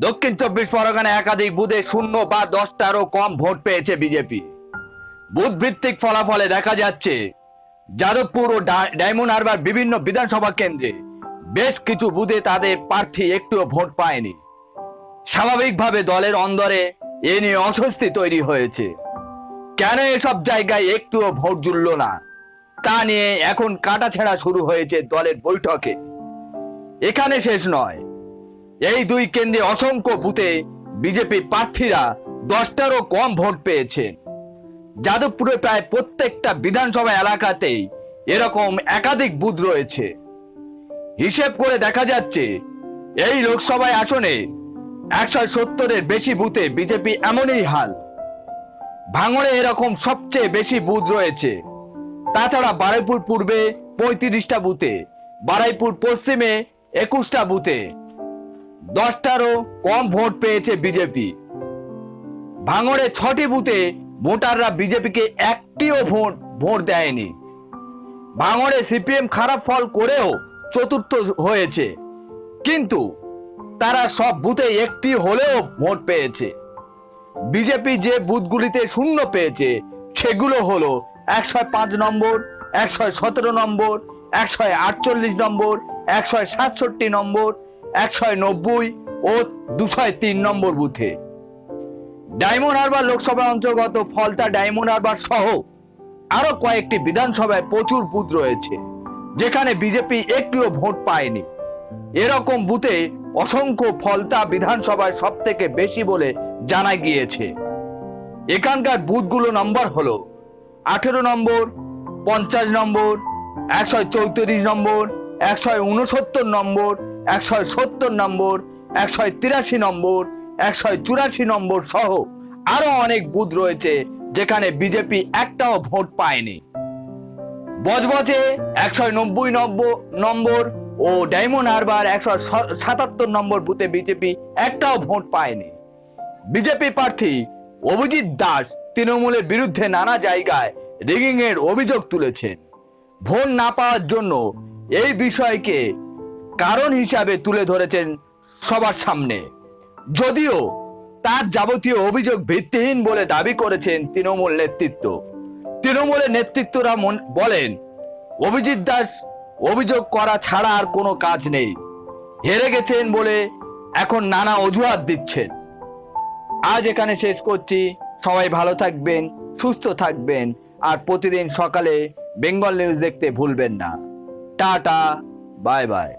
দক্ষিণ 24 পরগনায় একাধিক বুথে 0 বা 10টারও কম ভোট পেয়েছে বিজেপি। বুথ ভিত্তিক ফলাফলে দেখা যাচ্ছে যাদবপুর ও ডায়মন্ড হারবার বিভিন্ন বিধানসভা কেন্দ্রে বেশ কিছু বুথে তাদের প্রার্থী একটুও ভোট পায়নি। স্বাভাবিকভাবে দলের অন্দরে এ নিয়ে অস্বস্তি তৈরি হয়েছে। কেন এসব জায়গায় একটুও ভোট জুড়ল না তা নিয়ে এখন কাটাছেঁড়া শুরু হয়েছে দলের বৈঠকে। এখানে শেষ নয়, এই দুই কেন্দ্রে অসংখ্য বুথে বিজেপি প্রার্থীরা 10টারও কম ভোট পেয়েছেন। যাদবপুরে প্রায় প্রত্যেকটা বিধানসভা এলাকাতেই এরকম একাধিক বুথ রয়েছে। হিসেব করে দেখা যাচ্ছে এই লোকসভায় আসনে 170-এর বেশি বুথে বিজেপি এমনই হাল। ভাঙড়ে এরকম সবচেয়ে বেশি বুথ রয়েছে। তাছাড়া বারুইপুর পূর্বে 35টা বুথে, বারুইপুর পশ্চিমে 21টা বুথে 10টারও কম ভোট পেয়েছে বিজেপি। ভাঙড়ে 6টি বুথে ভোটাররা বিজেপিকে একটিও ভোট দেয়নি। ভাঙড়ে সিপিএম খারাপ ফল করেও চতুর্থ হয়েছে, কিন্তু তারা সব বুথে একটি হলেও ভোট পেয়েছে। বিজেপি যে বুথগুলিতে 0 পেয়েছে সেগুলো হলো 105 নম্বর, 117 নম্বর, 148 নম্বর, 167 নম্বর, 190 ও 203 নম্বর বুথে। ডায়মন্ড হারবার লোকসভা অন্তর্গত ফলতা, ডায়মন্ড হারবার সহ আরো কয়েকটি বিধানসভায় প্রচুর বুথ রয়েছে যেখানে বিজেপি একটিও ভোট পায়নি। এরকম বুথে অসংখ্য ফলতা বিধানসভায় সব থেকে বেশি বলে জানা গিয়েছে। এখানকার বুথগুলো নম্বর হলো 18 নম্বর, 50 নম্বর, 134 নম্বর, 169 নম্বর, 170 নম্বর, 183 নম্বর, 184 নম্বর সহ আরো অনেক বুথ রয়েছে যেখানে বিজেপি একটাও ভোট পায়নি। বজবজে 190 নম্বর ও ডায়মন্ড হারবার 177 নম্বর বুথে বিজেপি একটাও ভোট পায়নি। বিজেপি প্রার্থী অভিজিৎ দাস তৃণমূলের বিরুদ্ধে নানা জায়গায় রিগিং এর অভিযোগ তুলেছেন। ভোট না পাওয়ার জন্য এই বিষয়কে কারণ হিসাবে তুলে ধরেছেন সবার সামনে, যদিও তার যাবতীয় অভিযোগ ভিত্তিহীন বলে দাবি করেছেন তৃণমূল নেতৃত্ব। তৃণমূলের নেতৃত্বরা বলেন অভিজিৎ দাস অভিযোগ করা ছাড়া আর কোনো কাজ নেই, হেরে গেছেন বলে এখন নানা অজুহাত দিচ্ছেন। আজ এখানে শেষ করছি। সবাই ভালো থাকবেন, সুস্থ থাকবেন আর প্রতিদিন সকালে বেঙ্গল নিউজ দেখতে ভুলবেন না। Tata, bye bye.